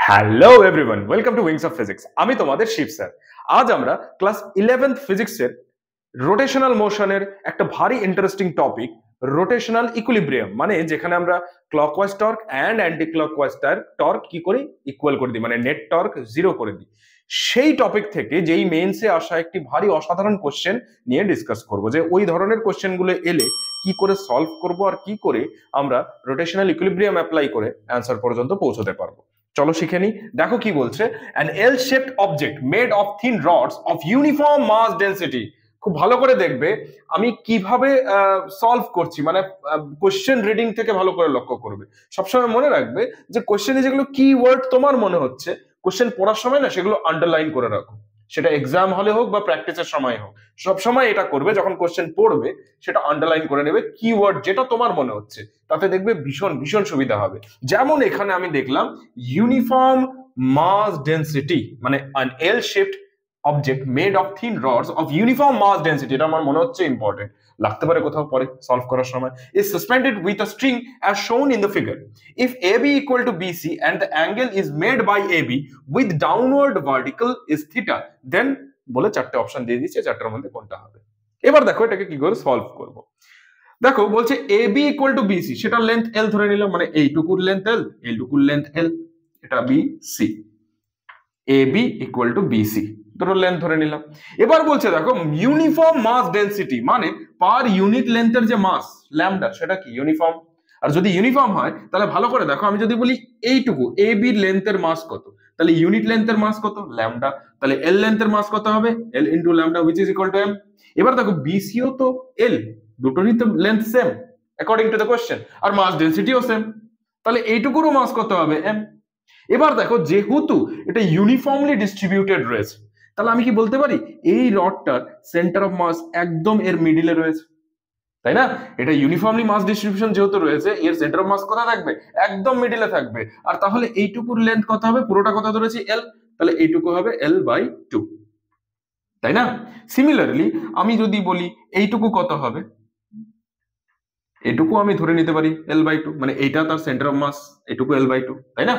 Hello everyone, welcome to wings of physics. আমি তোমাদের Shiva sir. আজ আমরা ক্লাস 11th ফিজিক্সের রোটেশনাল মোশনের একটা ভারী ইন্টারেস্টিং টপিক, রোটেশনাল ইকুইলিব্রিয়াম, মানে যেখানে আমরা clockwise torque and anti clockwise torque কি করি, ইকুয়াল করে দিই, মানে নেট টর্ক জিরো করে দিই। সেই টপিক থেকে যেই মেইনসে আসা একটি ভারী অসাধারণ কোশ্চেন নিয়ে ডিসকাস করব, যে ওই ধরনের কোশ্চেনগুলো এলে কি করে সলভ করব আর কি করে আমরা রোটেশনাল ইকুইলিব্রিয়াম অ্যাপ্লাই করে অ্যান্সার পর্যন্ত পৌঁছতে পারবো। চলো শিখে নি। দেখো কি বলছে, an L shaped object made of thin rods of uniform mass density। খুব ভালো করে দেখবে আমি কিভাবে সলভ করছি, মানে কোশ্চেন রিডিং থেকে ভালো করে লক্ষ্য করবে। সবসময় মনে রাখবে যে কোশ্চেনে যেগুলো কি ওয়ার্ড তোমার মনে হচ্ছে কোশ্চেন পড়ার সময় না, সেগুলো আন্ডারলাইন করে রাখো। সেটা এক্সাম হলে হোক বা প্র্যাকটিসের সময় হোক, সবসময় এটা করবে। যখন কোশ্চেন পড়বে সেটা আন্ডারলাইন করে নেবে, কিওয়ার্ড যেটা তোমার মনে হচ্ছে, তাতে দেখবে ভীষণ ভীষণ সুবিধা হবে। যেমন এখানে আমি দেখলাম ইউনিফর্ম মাস ডেন্সিটি, মানে an L shaped object made of thin rods of uniform mass density, এটা আমার মনে হচ্ছে ইম্পর্টেন্ট, লাগতে পারে কোথাও পরে সলভ করার সময়। is suspended with a string as shown in the figure. If AB equal to BC and the angle is made by AB with downward vertical is theta, then বলে চারটে অপশন দিয়ে দিচ্ছে, চারটার মধ্যে কোনটা হবে। এবার দেখো এটাকে কি করে সলভ করব। দেখো বলছে AB equal to BC, সেটা লেন্থ L ধরে নিলাম, মানে এইটুকুর লেন্থ L, এইটুকুর লেন্থ L, এটা BC। AB equal to BC, দুটো লেন্থ ধরে নিলাম। এবার বলছে দেখো ইউনিফর্ম মাস ডেন্সিটি, মানে পার ইউনিট লেন্থের যে মাস ল্যামডা, সেটা কি ইউনিফর্ম। আর যদি ইউনিফর্ম হয় তাহলে ভালো করে দেখো, আমি যদি বলি এইটুকু AB লেন্থের মাস কত, তাহলে ইউনিট লেন্থের মাস কত, ল্যামডা, তাহলে L লেন্থের মাস কত হবে, L into lambda which is equal to M। এবার দেখো BC ও তো L, দুটোরই তো length same according to the question, আর মাস ডেন্সিটিও সেম, তাহলে এইটুকুরও মাস কত হবে, M। এবার দেখো যেহেতু এটা ইউনিফর্মলি ডিস্ট্রিবিউটেড রয়েছে, তাহলে আমি কি বলতে পারি এই রডটার সেন্টার অফ মাস একদম এর মিডিলে রয়েছে, তাই না? এটা ইউনিফর্মলি মাস ডিস্ট্রিবিউশন যেহেতু রয়েছে, এর সেন্টার অফ মাস কোথায় থাকবে, একদম মিডিলে থাকবে। আর তাহলে এইটুকুর লেন্থ কত হবে, পুরোটা কত ধরেছি L, তাহলে এইটুকু হবে L/2, তাই না? সিমিলারলি আমি যদি বলি এইটুকু কত হবে, এটুকু আমি ধরে নিতে পারি L/2, মানে এইটা তার সেন্টার অফ মাস, এটুকু L/2, তাই না?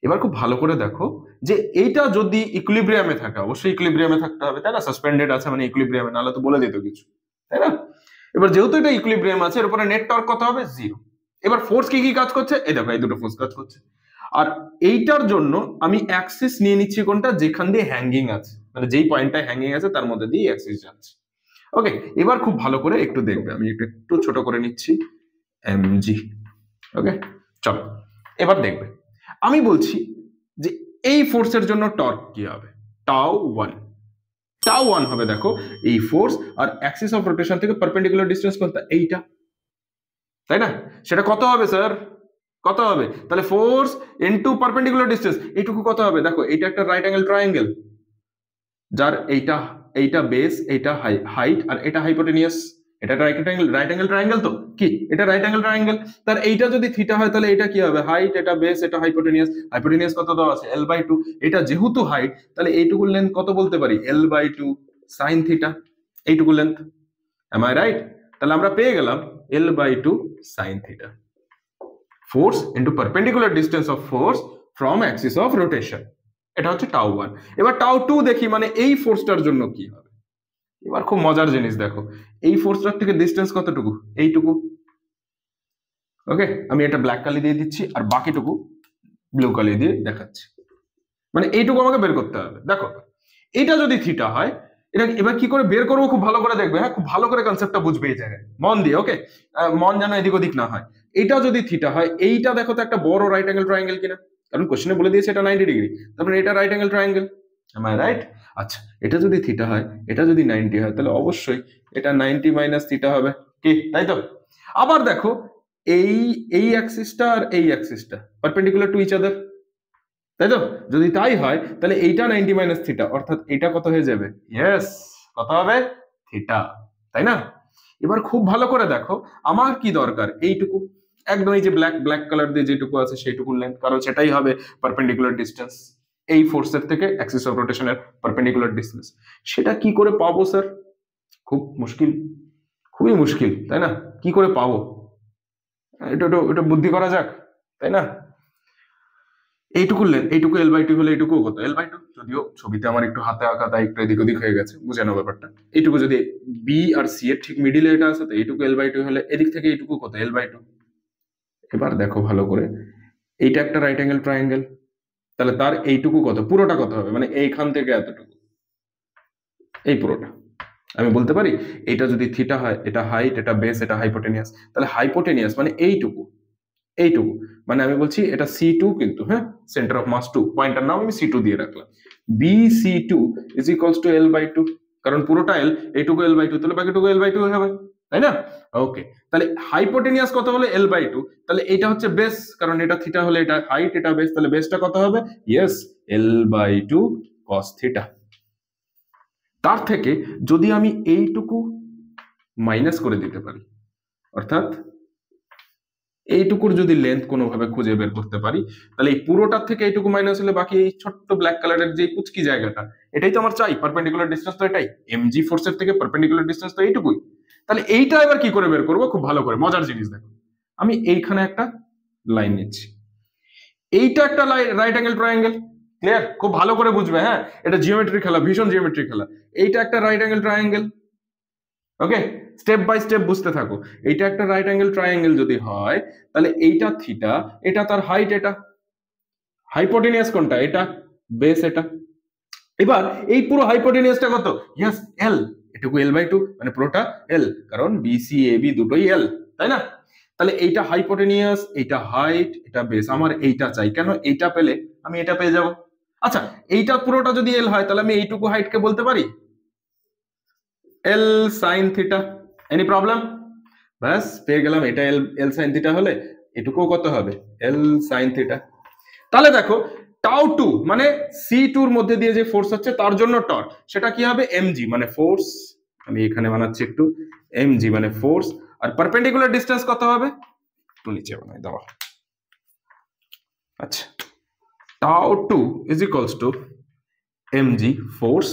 এবার খুব ভালো করে দেখো যে এইটা যদি ইকুইলিব্রিয়ামে থাকে, অবশ্যই ইকুইলিব্রিয়ামে থাকতে হবে, তাই না? সাসপেন্ডেড আছে মানে ইকুইলিব্রিয়ামে, নাহলে তো বলে দিত কিছু, তাই না? এবার যেহেতু এটা ইকুইলিব্রিয়াম আছে, এর উপরে নেট টর্ক কত হবে, 0। এবার ফোর্স কি কি কাজ করছে, এই দেখো এই দুটো ফোর্স কাজ করছে। আর এইটার জন্য আমি অ্যাক্সিস নিয়ে নিচ্ছি কোনটা, যেখান দিয়ে হ্যাঙ্গিং আছে, মানে যেই পয়েন্টটায় হ্যাঙ্গিং আছে তার মধ্যে দিয়ে অ্যাক্সিস যাচ্ছে। ওকে, এবার খুব ভালো করে একটু দেখবে, আমি একটু ছোট করে নিচ্ছি mg। ওকে চলো এবার দেখবে, আমি বলছি যে এই ফোর্সের জন্য টর্ক কি হবে, টাউ1 হবে। দেখো এই ফোর্স আর অ্যাক্সিস অফ রোটেশন থেকে পারপেন্ডিকুলার ডিসটেন্স কোনটা, এইটা, তাই না? সেটা কত হবে স্যার, কত হবে, তাহলে ফোর্স ইনটু পারপেন্ডিকুলার ডিসটেন্স, এইটুকু কত হবে, দেখো এইটা একটা রাইট অ্যাঙ্গেল ট্রায়াঙ্গেল, যার এইটা বেস, এইটা হাইট, আর এটা হাইপোটেনিয়াস। এটা রাইট অ্যাঙ্গেল ট্রায়াঙ্গেল, তো কি এটা রাইট অ্যাঙ্গেল ট্রায়াঙ্গেল, তার এইটা যদি থিটা হয় তাহলে এটা কি হবে, হাইট, এটা বেস, এটা হাইপোটেনিয়াস কত দেওয়া আছে, L/2। এটা যেহেতু হাইট, তাহলে এইটুকু লেন্থ কত বলতে পারি, L/2 সাইন থিটা, এইটুকু লেন্থ। Am I right? তাহলে আমরা পেয়ে গেলাম L/2 sine theta, force into perpendicular distance of force from axis of rotation, এটা হচ্ছে টাউ1। এবার টাউ2 দেখি, মানে এই ফোর্সটার জন্য কি হবে। এবার খুব মজার জিনিস দেখো, এই ফোর্সটার থেকে ডিসটেন্স কতটুকু, এইটুকু। ওকে, আমি এটা ব্ল্যাক কালি দিয়ে দিচ্ছি আর বাকিটুকু ব্লু কালি দিয়ে দেখাচ্ছি, মানে এইটুকু আমাকে বের করতে হবে। দেখো এটা যদি থিটা হয়, এটা এবার কি করে বের করবো খুব ভালো করে দেখবে, হ্যাঁ খুব ভালো করে কনসেপ্টটা বুঝবে এই জায়গায়, মন দিয়ে। ওকে, মন যেন এদিক ওদিক না হয়। এটা যদি থিটা হয়, এইটা দেখো তো একটা বড় রাইট অ্যাঙ্গেল ট্রায়াঙ্গেল কিনা, কারণ কোশ্চেনে বলে দিয়েছে এটা 90 ডিগ্রি, তারপরে এটা right angle triangle, am I right? আচ্ছা, এটা যদি থিটা হয়, এটা যদি 90 হয়, তাহলে অবশ্যই এটা 90 মাইনাস থিটা হবে, কি তাই তো? আবার দেখো এই অ্যাক্সিসটা আর এই অ্যাক্সিসটা পারপেন্ডিকুলার টু ইচ আদার, তাই তো? যদি তাই হয় তাহলে এইটা 90 মাইনাস থিটা, অর্থাৎ এটা কত হয়ে যাবে, ইয়েস, কত হবে, থিটা, তাই না? এবার খুব ভালো করে দেখো আমার কি দরকার, এইটুকু একদম, এই যে ব্ল্যাক কালার দিয়ে যেটুকু আছে সেইটুকু লেন্থ, কারণ সেটাই হবে পারপেন্ডিকুলার ডিসটেন্স এই ফোর্সের থেকে অ্যাক্সিস অফ রোটেশনের পারপেন্ডিকুলার ডিসটেন্স। সেটা কি করে পাবো স্যার, খুব মুশকিল, খুবই মুশকিল, তাই না? কি করে পাবো, এটা বুদ্ধি করা যাক, তাই না? এইটুকু এইটুকু L/2 হলে এইটুকু কত L/2, যদিও ছবিতে আমার একটু হাতে আঁকা তাই একটু এদিক ওদিক হয়ে গেছে, বুঝে নাও ব্যাপারটা। এইটুকু যদি বি আর সি এর ঠিক মিডিলে এটা আছে, তো এইটুকু L/2 হলে এদিক থেকে এইটুকু কত L/2। এবার দেখো ভালো করে, এইটা একটা রাইট অ্যাঙ্গেল ট্রায়াঙ্গেল, তাহলে তার এইটুকু কত, পুরোটা কত হবে, মানে এইখান থেকে এতটুকু, এই পুরোটা। আমি বলতে পারি এটা যদি থিটা হয়, এটা হাইট, এটা বেস, এটা হাইপোটেনিয়াস, তাহলে হাইপোটেনিয়াস মানে এইটুকু, এইটুকু মানে আমি বলছি এটা C2 কিন্তু, হ্যাঁ, সেন্টার অফ মাস 2, পয়েন্টার নাম আমি C2 দিয়ে রাখলাম। BC2 is equals two L/2, কারণ পুরোটা L, এইটুকু L/2, তাহলে বাকিটুকু L/2 হবে, তাই না? ওকে, তাহলে হাইপোটেনিয়াস কত হলে L/2, তাহলে এটা হচ্ছে বেস, কারণ এটা থিটা হলে এটা হাইট, এটা বেস, তাহলে বেসটা কত হবে? Yes, L/2 cos theta. তার থেকে যদি আমি এইটুকু মাইনাস করে দিতে পারি, অর্থাৎ এইটুকুর যদি লেন্থ কোনোভাবে খুঁজে বের করতে পারি, তাহলে এই পুরোটার থেকে এইটুকু মাইনাস হলে বাকি এই ছোট্ট ব্ল্যাক কালারের যে পুচকি জায়গাটা, এটাই তো আমার চাই, পারপেন্ডিকুলার ডিসটেন্স তো এটাই, এমজি ফোর্সের থেকে পারপেন্ডিকুলার ডিসটেন্স তো এইটুকুই। তাহলে এইটা এবার কি করে বের করবো, খুব ভালো করে, মজার জিনিস দেখো, আমি এইখানে একটা লাইন নিচ্ছি, এইটা একটা রাইট অ্যাঙ্গেল ট্রায়াঙ্গেল, ক্লিয়ার? খুব ভালো করে বুঝবে, হ্যাঁ, এটা জিওমেট্রি খেলা, ভীষণ জিওমেট্রি খেলা। এইটা একটা right angle triangle, okay, step by step বুঝতে থাকো। এইটা একটা রাইট অ্যাঙ্গেল ট্রায়াঙ্গেল যদি হয়, তাহলে এইটা থিটা, এটা তার হাইট, এটা হাইপোটেনিয়াস কোনটা, এটা বেস, এটা। এবার এই পুরো হাইপোটেনিয়াসটা কত? ইয়েস, এল, এটুকু L/2, মানে পুরোটা এল, কারণ বিসি এবি দুটোই এল, তাই না? তাহলে এইটা হাইপোটেনিয়াস, এইটা হাইট, এটা বেস, আমার এইটা চাই, কেন? এইটা পেলে আমি এটা পেয়ে যাব। আচ্ছা, এইটা পুরোটা যদি এল হয়, তাহলে আমি এইটুকু হাইটকে বলতে পারি এল সাইন থিটা। Any problem? ব্যাস পেয়ে গেলাম, এটা এল সাইন থিটা হলে এটুকুও কত হবে? এল সাইন থিটা। তাহলে দেখো, τ2 মানে C2 এর মধ্যে দিয়ে যে ফোর্স হচ্ছে তার জন্য টর্ক, সেটা কি হবে? mg মানে ফোর্স, আমি এখানে বানাচ্ছি একটু, mg মানে ফোর্স, আর পারপেন্ডিকুলার ডিসটেন্স কত হবে? একটু নিচে বানাই দাও। আচ্ছা, τ2 is equals to mg force,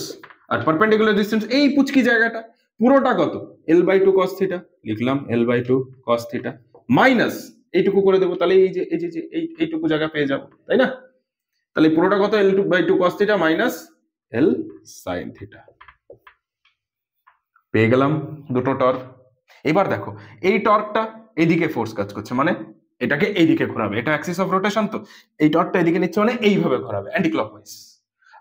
আর পারপেন্ডিকুলার ডিসটেন্স এই পুচকি জায়গাটা, পুরোটা কত? L/2 cos থিটা, লিখলাম L/2 cos থিটা, মাইনাস এইটুকু করে দেবো, তাহলে এই যে এইটুকু জায়গা পেয়ে যাবো, তাই না? তাহলে পুরোটা কত? L/2 cos theta minus L sin theta. পেয়ে গেলাম দুটো টর্ক। এবার দেখো, এই টর্কটা এইদিকে ফোর্স কাজ করছে, মানে এটাকে এইদিকে ঘোরাবে, এটা অ্যাক্সিস অফ রোটেশন, তো এই টর্কটা এদিকে নিচ্ছে মানে এইভাবে ঘোরাবে অ্যান্টি ক্লকওয়াইজ,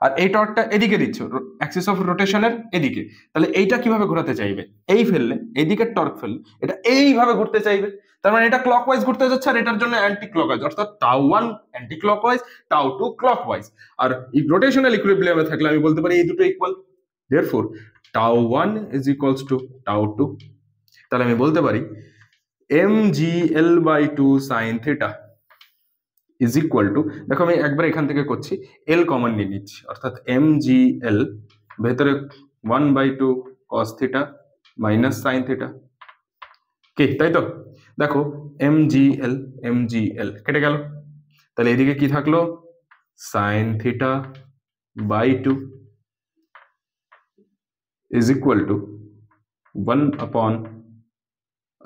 আর এই টর্কটা এদিকে দিচ্ছ অ্যাক্সিস অফ রোটেশনের এদিকে, তাহলে এইটা কিভাবে ঘোরাতে চাইবে? এই ফেললে, এইদিকে টর্ক ফেললে এটা এইভাবে ঘুরতে চাইবে, তার মানে এটা ক্লকওয়াইজ ঘুরতে যাচ্ছে, আর এটার জন্য অ্যান্টি ক্লকওয়াইজ, অর্থাৎ τ1 অ্যান্টি ক্লকওয়াইজ, τ2 ক্লকওয়াইজ। আর এই রোটেশনাল ইকুইলিব্রিয়ামে থাকলে আমি বলতে পারি এই দুটো equal, therefore τ1 is equals to τ2। তাহলে আমি বলতে পারি mgL/2 sin theta is equal to, দেখো আমি একবার এখান থেকে করছি, L কমন নিয়ে নিচ্ছি, অর্থাৎ mgL ভেতরে 1/2 cos theta minus sin theta, কি তাই তো? দেখো mgL কেটে গেল, তাহলে এদিকে কি থাকলো? sin theta by 2 is equal to 1 upon,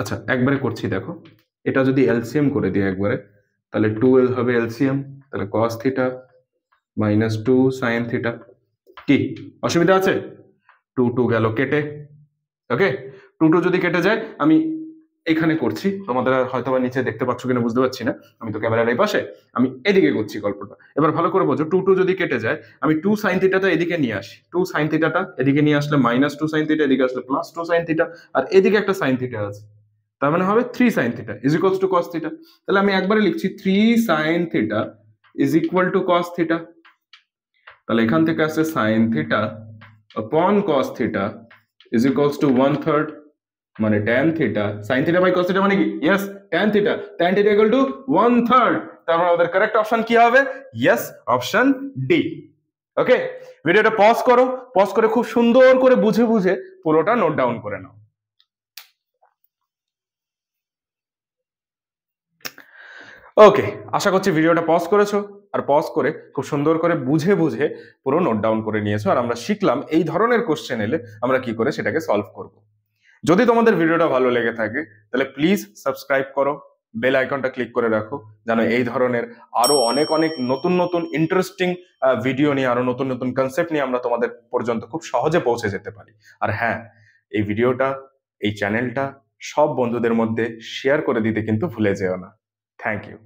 আচ্ছা একবারে করছি, দেখো এটা যদি এলসিএম করে দিই একবারে, তাহলে 2L হবে এলসিএম, তাহলে cos theta minus 2 sin theta, কি অসুবিধা আছে? 2 গেল কেটে, ওকে, 2 যদি কেটে যায়, আমি এখানে করছি, তোমাদের হয়তো বা নিচে দেখতে পাচ্ছ কিনা বুঝতে পারছি না, আমি তো ক্যামেরার এই পাশে, আমি এদিকে করছি গল্পটা, এবার ভালো করে বোঝো। 2 যদি কেটে যায়, আমি 2 sin থিটাটা এদিকে নিয়ে আসি, 2 sin থিটাটা এদিকে নিয়ে আসলে মাইনাস 2 sin থিটা, এদিকে আসলে প্লাস 2 sin থিটা, আর এদিকে একটা sin থিটা আছে, তার মানে হবে 3 sin theta is equals to cos theta. তাহলে আমি একবারে লিখছি 3 sin theta is equal to cos theta, তাহলে এখান থেকে আসছে sin theta upon cos theta is equals to 1/3, মানে tan theta, sin theta by cos theta মানে কি? Yes, tan theta equal to 1/3, তারপর আমাদের কারেক্ট অপশন কি হবে? Yes, option D. ওকে, ভিডিওটা পজ করো, পজ করে খুব সুন্দর করে বুঝে বুঝে পুরোটা নোট ডাউন করে নাও। ওকে, আশা করছি ভিডিওটা পজ করেছো, আর পজ করে খুব সুন্দর করে বুঝে বুঝে পুরো নোট ডাউন করে নিয়েছো, আর আমরা শিখলাম এই ধরনের কোশ্চেন এলে আমরা কি করে সেটাকে সলভ করব। যদি তোমাদের ভিডিওটা ভালো লেগে থাকে তাহলে প্লিজ সাবস্ক্রাইব করো, বেল আইকনটা ক্লিক করে রাখো, যেন এই ধরনের আরো অনেক অনেক নতুন নতুন ইন্টারেস্টিং ভিডিও নিয়ে, আরো নতুন নতুন কনসেপ্ট নিয়ে আমরা তোমাদের পর্যন্ত খুব সহজে পৌঁছে যেতে পারি। আর হ্যাঁ, এই ভিডিওটা, এই চ্যানেলটা সব বন্ধুদের মধ্যে শেয়ার করে দিতে কিন্তু ভুলে যেও না। Thank you.